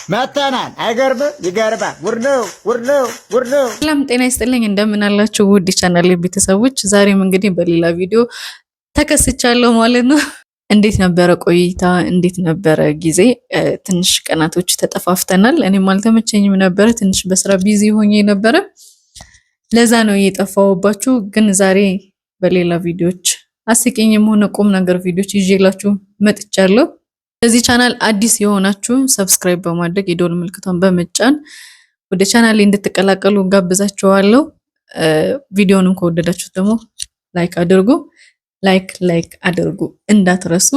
መተናል አይገርም ይገርባ ውርነው ሰላም ጤና ይስጥልኝ እንደምን አላችሁ ውድ ቻናል ቤተሰቦች ዛሬም እንግዲህ በሌላ ቪዲዮ ተከስቻለሁ ማለት ነው እንዴት ነበረ ቆይታ እንዴት ነበረ ጊዜ ትንሽ ቀናቶች ተጠፋፍተናል እኔም አልተመቸኝም ነበር ትንሽ በስራ ቢዚ ሆኜ ነበር ለዛ ነው የጠፋውባችሁ ግን ዛሬ በሌላ ቪዲዮዎች አስቂኝም ሆነ ቁም ነገር ቪዲዮዎች ይዤላችሁ መጥቻለሁ ለዚህ ቻናል አዲስ የሆናችሁ ሰብስክራይብ በማድረግ የደወል ምልክቱን በመጫን ወደ ቻናሌ እንድትቀላቀሉ ጋብዛችኋለሁ ቪዲዮውን ከወደዳችሁት ደግሞ ላይክ አድርጉ እንዳትረሱ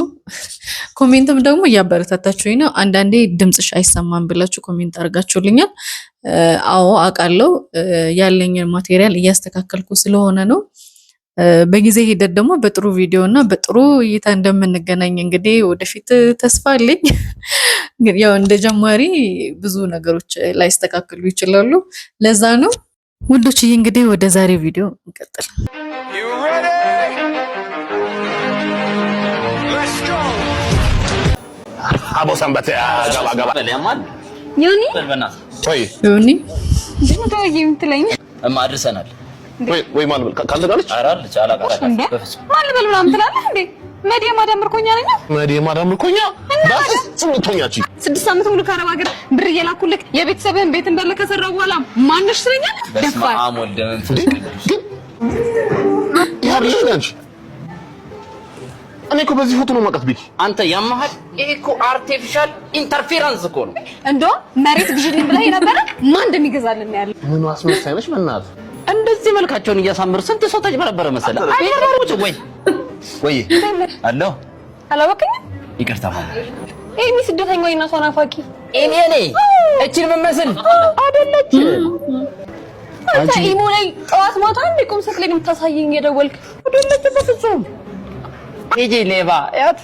ኮሜንትም ደግሞ ያበረታታችሁኝ ነው አንዳንዴ ድምጽሽ አይሰማም ብላችሁ ኮሜንት አድርጋችሁልኛል አዎ አቃለው ያለኝን ማቴሪያል እያስተካከልኩ ስለሆነ ነው በጊዜ ሂደት ደግሞ በጥሩ ቪዲዮ እና በጥሩ እይታ እንደምንገናኝ እንግዲህ ወደፊት ተስፋ አለኝ ግን ያው እንደ ጀማሪ ብዙ ነገሮች ላይስተካከሉ ይችላሉ ለዛ ነው ውዶች እንግዲህ ወደ ዛሬ ቪዲዮ እንቀጥል አቦ ሰንበት ገባ ለማን ዮኒ ዮኒ ደሞ የምትለኝ አድርሰናል ወይ ማን ካንተ ጋርች አራልች አላቀራች ማን በል ምናምን ትላለህ እንዴ መዲያ ማዳም ምርኮኛ ነኝ መዲያ ማዳም ምርኮኛ በፍጹም ልትሆኛቺ 6 ዓመት ሙሉ ከአረብ ሀገር ብር እየላኩልክ የቤተሰብህን ቤት እንዳለ ከሰራው በኋላ ማንሽ ስለኛል በስመ አብ ወልድ መንፈስ ቅዱስ ያርሽናንቺ እኔ እኮ በዚህ ፎቶ ነው ማቀት ቢኪ አንተ ያማሃል ይሄ እኮ አርቲፊሻል ኢንተርፌረንስ እኮ ነው እንዶ መሬት ግዢልኝ ብለህ ነበር ማን እንደሚገዛልን ያለ ምን አስመሳይ ነሽ በእናትህ እንደዚህ መልካቸውን እያሳምር ስንት ሰው ተጭበረበረ መሰለ አይደረሩት ወይ አሎ አላወቀኝ ይቅርታ ማለት ኤሚ ስደተኛው እና ሶና ፋቂ ኤሚ ነኝ እቺን መመስል አይደለች አንተ ኢሞ ላይ ጠዋት ማታ እንደቆም ሰክለኝ የምታሳየኝ የደወልክ አይደለች በፍጹም ሂጂ ሌባ ያት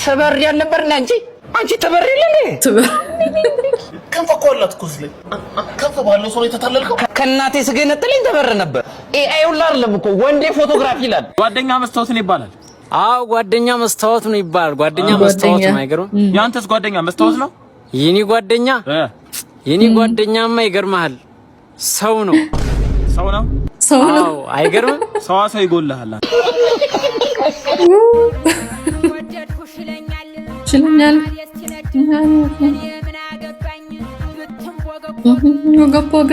ተበር ያልነበር አንቺ ተበር ይለኔ ከንፈ ቆላት ኩስለ ከንፈ ባለው ሰው የተታለልከው ከናቴ ስገነጥልኝ ተበር ነበር ኤአይ ሁላ አይደለም እኮ ወንዴ ፎቶግራፊ ይላል ጓደኛ መስታወት ነው ይባላል አዎ ጓደኛ መስታወት ነው ይባላል ጓደኛ መስታወት ነው አይገርም ያንተስ ጓደኛ መስታወት ነው የኔ ጓደኛማ ይገርማል ሰው ነው አዎ አይገርም ሰው ይጎልሃል ችለኛል ወገቦገ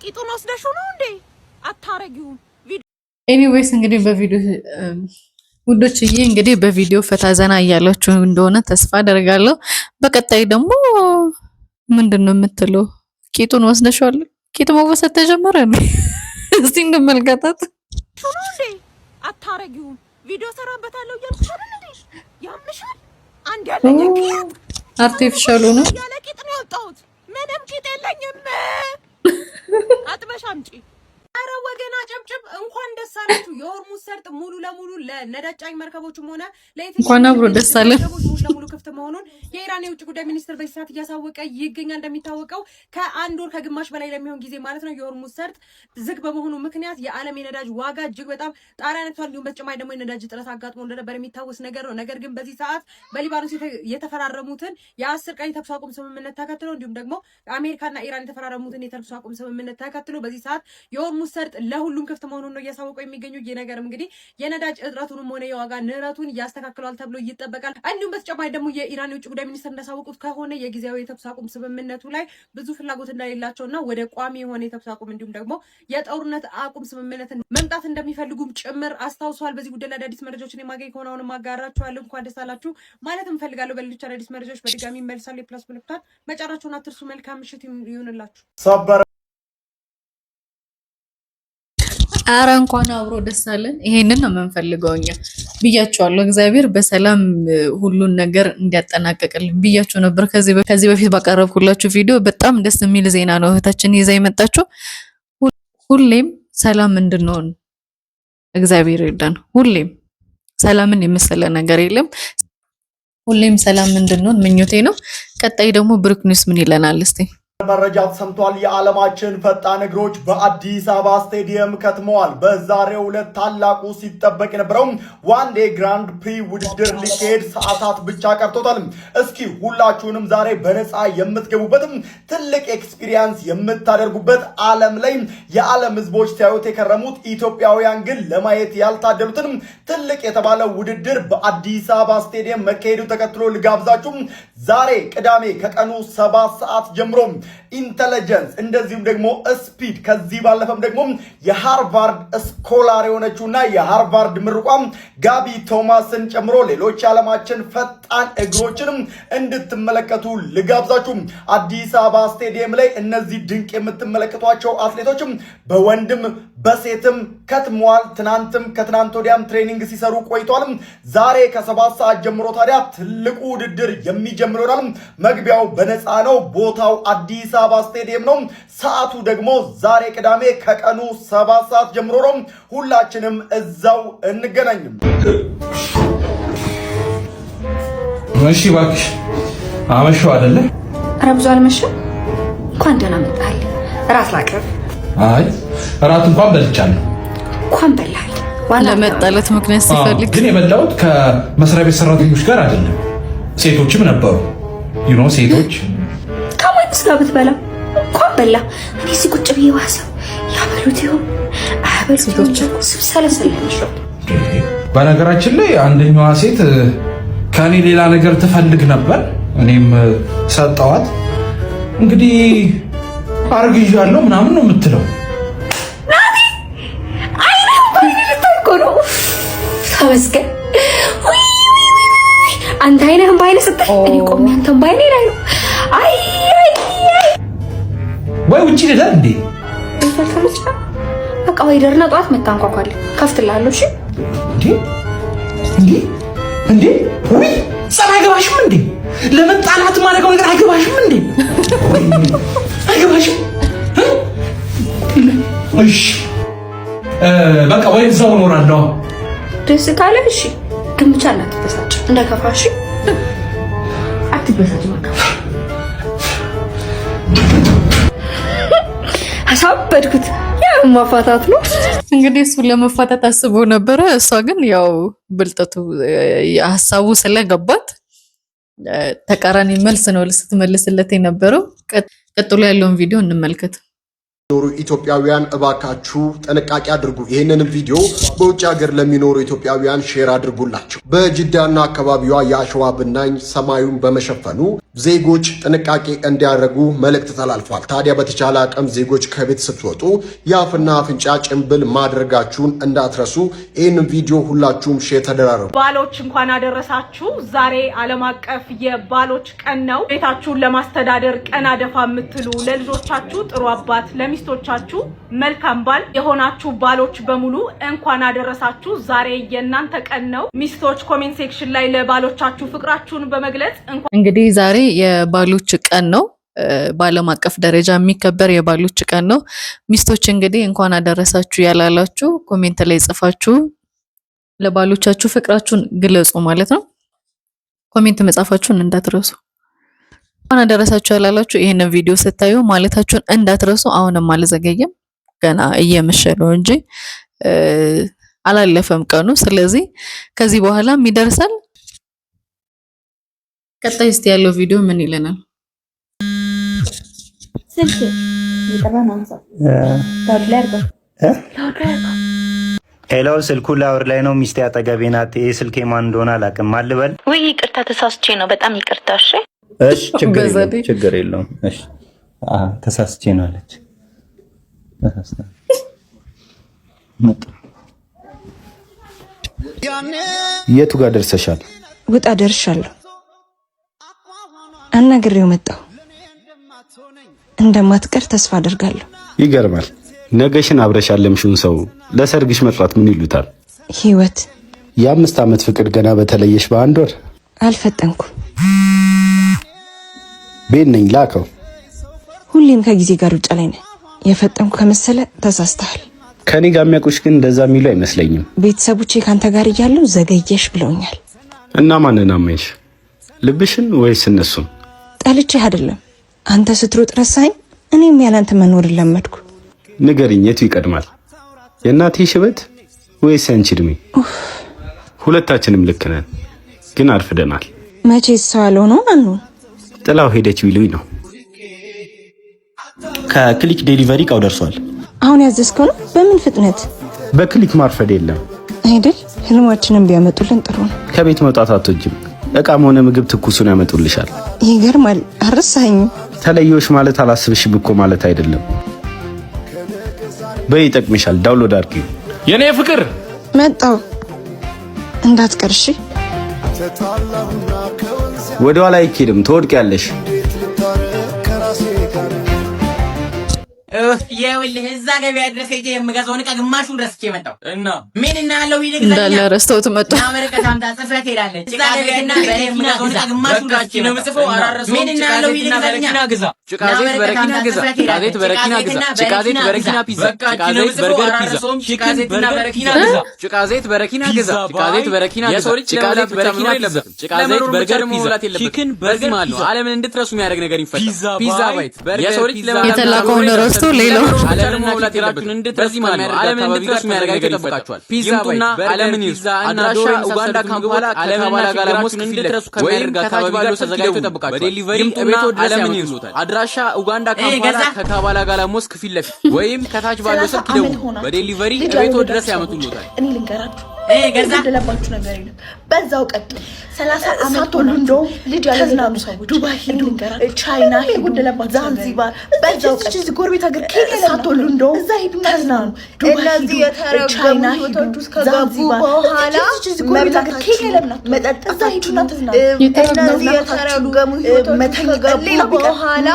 ቂጡን ወስደሽው ነው እንዴ አታረጊው ኤኒዌይስ እንግዲህ በቪዲዮ ውዶችዬ እንግዲህ በቪዲዮ ፈታ ዘና እያላችሁ እንደሆነ ተስፋ አደርጋለሁ በቀጣይ ደግሞ ምንድነው የምትለው ቂጡን ወስደሽዋል ቂጡ መወሰድ ተጀመረ ነው እስቲ እንደመልከታት ሹኑ እንዴ አታረጊው ቪዲዮ ሰራበታለሁ እያልኩሽ አይደል እንዴ ያምሻል አንድ ያለኝ ቂጥ አርቲፊሻል ነው ያለ ቂጥ ነው ያወጣሁት ምንም ቂጥ የለኝም አጥበሽ አምጪ አረ ወገና ጨብጨብ እንኳን ደስ አላችሁ የሆርሙዝ ሰርጥ ሙሉ ለሙሉ ለነዳጅ ጫኝ መርከቦችም ሆነ እንኳን አብሮ ደስ አለን ሙሉ ለሙሉ ክፍት መሆኑን የኢራን የውጭ ጉዳይ ሚኒስትር በስፋት እያሳወቀ ይገኛል እንደሚታወቀው ከአንድ ወር ከግማሽ በላይ ለሚሆን ጊዜ ማለት ነው የሆርሙዝ ሰርጥ ዝግ በመሆኑ ምክንያት የዓለም የነዳጅ ዋጋ እጅግ በጣም ጣሪያ ነክቷል እንዲሁም በተጨማሪ ደግሞ የነዳጅ እጥረት አጋጥሞ እንደነበር የሚታወስ ነገር ነው ነገር ግን በዚህ ሰዓት በሊባኖስ የተፈራረሙትን የ10 ቀን የተኩስ አቁም ስምምነት ተከትሎ እንዲሁም ደግሞ አሜሪካና ኢራን የተፈራረሙትን የተኩስ አቁም ስምምነት ተከትሎ በዚህ ሰዓት የሆርሙዝ ሰርጥ ለሁሉም ክፍት መሆኑን ነው እያሳወቀው የሚገኙ የነገርም እንግዲህ የነዳጅ እጥረቱንም ሆነ የዋጋ ንረቱን ያስተካክላል ተብሎ ይጠበቃል እንዲሁም በተጨማሪ ደግሞ የኢራን የውጭ ጉዳይ ሚኒስትር እንዳሳወቁት ከሆነ የጊዜያዊ የተኩስ አቁም ስምምነቱ ላይ ብዙ ፍላጎት እንደሌላቸውና ወደ ቋሚ የሆነ የተኩስ አቁም እንዲሁም ደግሞ የጦርነት አቁም ስምምነትን መምጣት እንደሚፈልጉም ጭምር አስታውሰዋል በዚህ ጉዳይ ላይ አዳዲስ መረጃዎችን የማገኝ ከሆነ አሁንም አጋራችኋለሁ እንኳን ደስ አላችሁ ማለት እንፈልጋለሁ በሌሎች አዳዲስ መረጃዎች በድጋሚ መልሳለሁ የፕላስ ምልክቷን መጫናችሁን አትርሱ መልካም ምሽት ይሁንላችሁ አረ እንኳን አብሮ ደስ አለን። ይሄንን ነው የምንፈልገው እኛ ብያቸዋለሁ። እግዚአብሔር በሰላም ሁሉን ነገር እንዲያጠናቀቅልን ብያቸው ነበር። ከዚህ በፊት ባቀረብኩላችሁ ቪዲዮ በጣም ደስ የሚል ዜና ነው እህታችን ይዛ የመጣችው። ሁሌም ሰላም እንድንሆን እግዚአብሔር ይርዳን። ሁሌም ሰላምን የመሰለ ነገር የለም። ሁሌም ሰላም እንድንሆን ምኞቴ ነው። ቀጣይ ደግሞ ብሩክ ኒውስ ምን ይለናል እስቲ? መረጃ ተሰምቷል። የዓለማችን ፈጣን እግሮች በአዲስ አበባ ስቴዲየም ከትመዋል። በዛሬው ዕለት ታላቁ ሲጠበቅ የነበረው ዋንዴ ግራንድ ፕሪ ውድድር ሊካሄድ ሰዓታት ብቻ ቀርቶታል። እስኪ ሁላችሁንም ዛሬ በነፃ የምትገቡበትም ትልቅ ኤክስፒሪየንስ የምታደርጉበት ዓለም ላይ የዓለም ህዝቦች ሲያዩት የከረሙት ኢትዮጵያውያን ግን ለማየት ያልታደሉትን ትልቅ የተባለ ውድድር በአዲስ አበባ ስቴዲየም መካሄዱ ተከትሎ ልጋብዛችሁ። ዛሬ ቅዳሜ ከቀኑ 7 ሰዓት ጀምሮ ኢንተለጀንስ እንደዚሁም ደግሞ ስፒድ ከዚህ ባለፈም ደግሞ የሃርቫርድ ስኮላር የሆነችውና የሃርቫርድ ምርቋም ጋቢ ቶማስን ጨምሮ ሌሎች የዓለማችን ፈጣን እግሮችንም እንድትመለከቱ ልጋብዛችሁ። አዲስ አበባ ስቴዲየም ላይ እነዚህ ድንቅ የምትመለከቷቸው አትሌቶችም በወንድም በሴትም ከትመዋል። ትናንትም ከትናንት ወዲያም ትሬኒንግ ሲሰሩ ቆይቷል። ዛሬ ከ7 ሰዓት ጀምሮ ታዲያ ትልቁ ውድድር የሚጀምር ይሆናል። መግቢያው በነፃ ነው። ቦታው አዲስ አበባ ስቴዲየም ነው። ሰዓቱ ደግሞ ዛሬ ቅዳሜ ከቀኑ 7 ሰዓት ጀምሮ ነው። ሁላችንም እዛው እንገናኝም። እሺ እባክሽ አመሸው አይደለ? ኧረ ብዙ አልመሸም። እንኳን ደህና መጣህ። ራት ላቅርብ? አይ ራት እንኳን በልቻለሁ። እንኳን በላህ። ለመጣለት ምክንያት ሲፈልግ ግን የበላሁት ከመስሪያ ቤት ሰራተኞች ጋር አይደለም። ሴቶችም ነበሩ። ሴቶች ከማንስ ጋር ብትበላ እንኳን በላ። እኔ እዚህ ቁጭ ብዬ ዋሰው ያበሉት ይሆን አያበሉት ስብሰለሰለሽ። በነገራችን ላይ አንደኛዋ ሴት ከኔ ሌላ ነገር ትፈልግ ነበር። እኔም ሰጠዋት። እንግዲህ አርግዣለሁ ምናምን ነው የምትለው። ናቲ አይኔ ባይኔ ልታቆሩ ተመስገን። አንተ አይነህን ባይኔ ስትል እኔ ቆሜ አንተን ባይኔ ላይ ነው። አይ ወይ ውጪ ልዳ እንዴ በቃ ወይ ደርና ጧት መታንኳኳል ከፍትላለሁ። እሺ እንዴ ወይ ጸባ አይገባሽም እንዴ? ለመጣላት ማረጋው ነገር አይገባሽም እንዴ? አይገባሽም? እሺ በቃ ወይ እዛው እኖራለሁ። ደስ ካለ እሺ፣ ግን ብቻ እንዳትበሳጭ እንዳይከፋሽ። አትበሳጭ በቃ። አሳበድኩት። ያው ማፋታት ነው እንግዲህ። እሱን ለመፋታት አስቦ ነበረ። እሷ ግን ያው ብልጠቱ ሀሳቡ ስለገባት ተቃራኒ መልስ ነው ስትመልስለት የነበረው። ቀጥሎ ያለውን ቪዲዮ እንመልከት። ኖሩ ኢትዮጵያውያን እባካችሁ ጥንቃቄ አድርጉ። ይህንንም ቪዲዮ በውጭ ሀገር ለሚኖሩ ኢትዮጵያውያን ሼር አድርጉላቸው። በጅዳና አካባቢዋ የአሸዋ ብናኝ ሰማዩን በመሸፈኑ ዜጎች ጥንቃቄ እንዲያደርጉ መልእክት ተላልፏል። ታዲያ በተቻለ አቅም ዜጎች ከቤት ስትወጡ የአፍና አፍንጫ ጭንብል ማድረጋችሁን እንዳትረሱ። ይህንን ቪዲዮ ሁላችሁም ሼር ተደራረጉ። ባሎች እንኳን አደረሳችሁ። ዛሬ ዓለም አቀፍ የባሎች ቀን ነው። ቤታችሁን ለማስተዳደር ቀና ደፋ የምትሉ ለልጆቻችሁ ጥሩ አባት ሚስቶቻችሁ መልካም ባል የሆናችሁ ባሎች በሙሉ እንኳን አደረሳችሁ። ዛሬ የእናንተ ቀን ነው። ሚስቶች ኮሜንት ሴክሽን ላይ ለባሎቻችሁ ፍቅራችሁን በመግለጽ እንግዲህ ዛሬ የባሎች ቀን ነው። በዓለም አቀፍ ደረጃ የሚከበር የባሎች ቀን ነው። ሚስቶች እንግዲህ እንኳን አደረሳችሁ ያላላችሁ ኮሜንት ላይ ጽፋችሁ ለባሎቻችሁ ፍቅራችሁን ግለጹ ማለት ነው። ኮሜንት መጻፋችሁን እንዳትረሱ። እንኳን አደረሳችሁ ያላላችሁ ይሄንን ቪዲዮ ስታዩ ማለታችሁን እንዳትረሱ። አሁንም አልዘገየም፣ ገና እየመሸ ነው እንጂ አላለፈም ቀኑ። ስለዚህ ከዚህ በኋላም ይደርሳል። ቀጣይ እስቲ ያለው ቪዲዮ ምን ይለናል? ስልክ ይጠራና አንሳ ታውላ ያርጋ ሄሎ፣ ስልኩ ላውር ላይ ነው። ሚስቴ አጠገቤ ናት። ይሄ ስልኬ ማን እንደሆነ አላውቅም። አልበል ወይ ይቅርታ፣ ተሳስቼ ነው። በጣም ይቅርታ። እሺ ችግር የለውም። እሺ ተሳስቼ ነው አለች። የቱ ጋር ደርሰሻል? ውጣ ደርሻለሁ። አናግሬው መጣሁ። እንደማትቀር ተስፋ አደርጋለሁ። ይገርማል። ነገሽን አብረሽ ያለምሽውን ሰው ለሰርግሽ መጥራት ምን ይሉታል? ህይወት። የ5 ዓመት ፍቅር ገና በተለየሽ በአንድ ወር አልፈጠንኩም። ቤት ነኝ ላከው። ሁሌም ከጊዜ ጋር ውጭ ላይ ነህ። የፈጠንኩ ከመሰለ ተሳስተሃል። ከኔ ጋር የሚያውቁሽ ግን እንደዛ የሚሉ አይመስለኝም። ቤተሰቦቼ ካንተ ጋር እያሉ ዘገየሽ ብለውኛል። እና ማንን አመንሽ? ልብሽን ወይስ እነሱን? ጠልቼህ አይደለም። አንተ ስትሮጥ ረሳኝ፣ እኔም ያላንተ መኖር ለመድኩ። ንገሪኝ፣ የቱ ይቀድማል? የእናቴ ሽበት ወይስ ያንቺ እድሜ? ሁለታችንም ልክ ነን፣ ግን አርፍደናል። መቼ ሰው ያለው ነው አንኑ ጥላው ሄደች ቢሉኝ ነው። ከክሊክ ዴሊቨሪ እቃው ደርሷል። አሁን ያዘዝከው ነው? በምን ፍጥነት? በክሊክ ማርፈድ የለም አይደል? ህልማችንን ቢያመጡልን ጥሩ ነው። ከቤት መውጣት አትወጂም። እቃም ሆነ ምግብ ትኩሱን ያመጡልሻል። ይገርማል። አረሳኸኝም። ተለየሽ ማለት አላስብሽም እኮ ማለት አይደለም። በይ ይጠቅምሻል፣ ዳውንሎድ አድርጊው። የኔ ፍቅር መጣው እንዳትቀርሺ። ወደ ኋላ አይኬድም፣ ትወድቂያለሽ። ይኸውልህ እዛ ገበያ ድረስ ሄጄ የምገዛውን ዕቃ ግማሹን ረስቼ መጣሁ እና ምን እና ያለው ይልቅ እንዳለ ረስተውት መጣ። እና ወረቀት አምጣ ጽፈት ሄዳለች። እዛ ገበያና የምገዛውን ዕቃ ግማሹን ረስቼ ነው የምጽፈው። ምን እና ያለው ይልቅ በረኪና ግዛ፣ ጭቃዜት በረኪና ግዛ፣ ጭቃዜት በረኪና ግዛ፣ ጭቃዜት በረኪና ፒዛ፣ ጭቃዜት በርገር ፒዛ፣ ጭቃዜት በረኪና ግዛ፣ ጭቃዜት በረኪና ግዛ፣ ጭቃዜት በረኪና ግዛ፣ ጭቃዜት በረኪና ግዛ፣ ጭቃዜት በርገር ፒዛ፣ ቺክን በርገር ፒዛ። ዓለምን እንድትረሱ የሚያደርግ ነገር ይፈጠራል። ፒዛ ባይት የሰው ልጅ የተላከውን ረስቶ ሌላው ዓለምና ፊታችሁን እንድትረሱ ማለት ነው። ዓለምን እንድትረሱ የሚያደርግ ነገር ይጠብቃችኋል። ፒዛ ባይት ዓለምን ይርሱ። አድራሻ ኡጋንዳ ካምፓላ ከካምፓላ ጋር ሞስክ እንድትረሱ ከሚያደርግ አካባቢ ጋር ተዘጋጅቶ ይጠብቃችኋል። በዴሊቨሪ ቤቱ ዓለምን ይርሱ። አድራሻ ኡጋንዳ ካምፓላ ከካምፓላ ጋር ሞስክ ፊት ለፊት ወይም ከታች ባለው ስልክ ይደውሉ። በዴሊቨሪ ቤቱ ድረስ ያመጡልዎታል። እኔ ልንገራችሁ ገዛለባችሁ ነገር የለም። በዛው ቀጥል 30 ዓመት ሆኖ እንደው ልጅ ያለዝናኑ ሰዎች ዱባይ ሄዱ፣ ቻይና ሄዱ፣ ዛንዚባር በዛው ቀጥል እዚህ ጎረቤት ሀገር ሳትወሉ እንደው እዛ ሄዱ ተዝናኑ። እነዚህ የተረገሙ ህይወቶች ውስጥ ከገቡ በኋላ መብላት ከየለም መጠጥ እዛ ሄዱና ተዝናኑ። እነዚህ የተረገሙ ህይወቶች ከገቡ በኋላ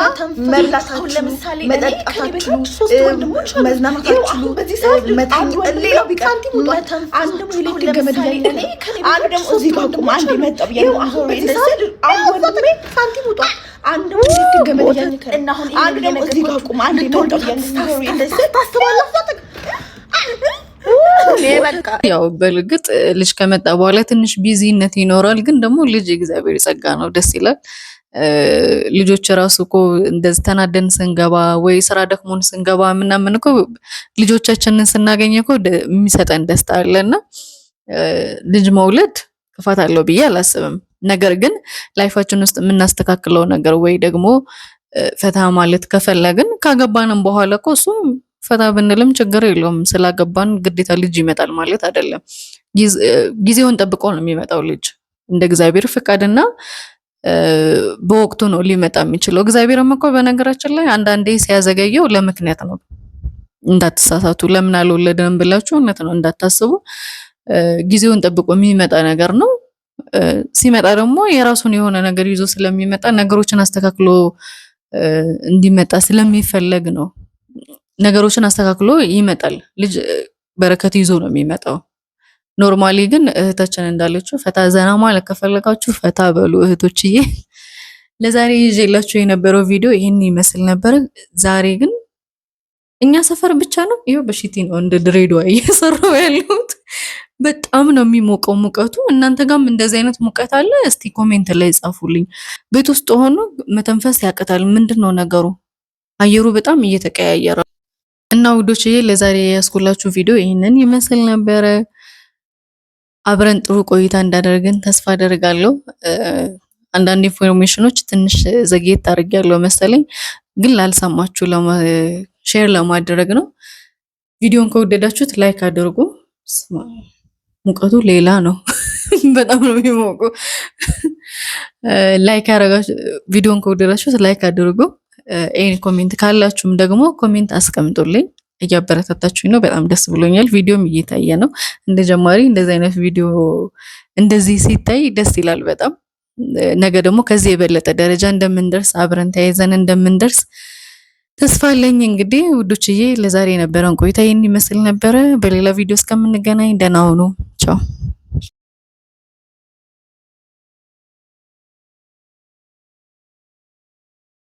መብላት አሁን ለምሳሌ መጠጣታችሁ 3 ወንድሞች መዝናናታችሁ በዚህ ሰዓት መጠጥ ሌላው ቢቃንቲ ሙጣት አንድ ሁለት ገመድ ላይ እኔ አንድ ደግሞ እዚህ ጋር ቁም አንድ መጣ ብያለሁ። አሁን እንደዚህ አሁን ሳንቲም ውጣ አንድ ሁለት ገመድ ያንከ እና አሁን አንድ ደግሞ እዚህ ጋር ቁም አንድ መጣ ብያለሁ። እንደዚህ ታስባለህ? ያው በልግጥ ልጅ ከመጣ በኋላ ትንሽ ቢዚነት ይኖራል፣ ግን ደግሞ ልጅ እግዚአብሔር ጸጋ ነው፣ ደስ ይላል። ልጆች ራሱ እኮ እንደዚህ ተናደን ስንገባ ወይ ስራ ደክሞን ስንገባ ምናምን እኮ ልጆቻችንን ስናገኝ እኮ የሚሰጠን ደስታ አለና ልጅ መውለድ ክፋት አለው ብዬ አላስብም። ነገር ግን ላይፋችን ውስጥ የምናስተካክለው ነገር ወይ ደግሞ ፈታ ማለት ከፈለግን ካገባንም በኋላ እኮ እሱ ፈታ ብንልም ችግር የለውም። ስላገባን ግዴታ ልጅ ይመጣል ማለት አይደለም። ጊዜውን ጠብቆ ነው የሚመጣው ልጅ እንደ እግዚአብሔር ፍቃድና በወቅቱ ነው ሊመጣ የሚችለው። እግዚአብሔርም እኮ በነገራችን ላይ አንዳንዴ ሲያዘገየው ለምክንያት ነው። እንዳትሳሳቱ። ለምን አልወለድንም ብላችሁ እውነት ነው እንዳታስቡ። ጊዜውን ጠብቆ የሚመጣ ነገር ነው። ሲመጣ ደግሞ የራሱን የሆነ ነገር ይዞ ስለሚመጣ ነገሮችን አስተካክሎ እንዲመጣ ስለሚፈለግ ነው። ነገሮችን አስተካክሎ ይመጣል። ልጅ በረከት ይዞ ነው የሚመጣው። ኖርማሊ ግን እህታችን እንዳለችው ፈታ ዘና ማለት ከፈለጋችሁ ፈታ በሉ እህቶችዬ። ለዛሬ ይዤላችሁ የነበረው ቪዲዮ ይህን ይመስል ነበር። ዛሬ ግን እኛ ሰፈር ብቻ ነው ይሄው በሽቲ ነው እንደ ድሬዳዋ እየሰሩ ያሉት። በጣም ነው የሚሞቀው ሙቀቱ። እናንተ ጋርም እንደዚህ አይነት ሙቀት አለ? እስቲ ኮሜንት ላይ ጻፉልኝ። ቤት ውስጥ ሆኖ መተንፈስ ያቅታል። ምንድነው ነገሩ? አየሩ በጣም እየተቀያየረ እና ውዶችዬ ለዛሬ ያስኩላችሁ ቪዲዮ ይህንን ይመስል ነበረ። አብረን ጥሩ ቆይታ እንዳደረግን ተስፋ አደርጋለሁ። አንዳንድ ኢንፎርሜሽኖች ትንሽ ዘግየት አድርጌያለሁ መሰለኝ፣ ግን ላልሰማችሁ ሼር ለማድረግ ነው። ቪዲዮን ከወደዳችሁት ላይክ አድርጉ። ሙቀቱ ሌላ ነው፣ በጣም ነው የሚሞቀው። ላይክ አደረጋችሁ ቪዲዮን ከወደዳችሁት ላይክ አድርጉ። ኤኒ ኮሜንት ካላችሁም ደግሞ ኮሜንት አስቀምጡልኝ። እያበረታታችሁኝ ነው፣ በጣም ደስ ብሎኛል። ቪዲዮም እየታየ ነው። እንደ ጀማሪ እንደዚህ አይነት ቪዲዮ እንደዚህ ሲታይ ደስ ይላል በጣም። ነገ ደግሞ ከዚህ የበለጠ ደረጃ እንደምንደርስ አብረን ተያይዘን እንደምንደርስ ተስፋ አለኝ። እንግዲህ ውዶችዬ ለዛሬ የነበረን ቆይታ ይህን ይመስል ነበረ። በሌላ ቪዲዮ እስከምንገናኝ ደህና ሁኑ። ቻው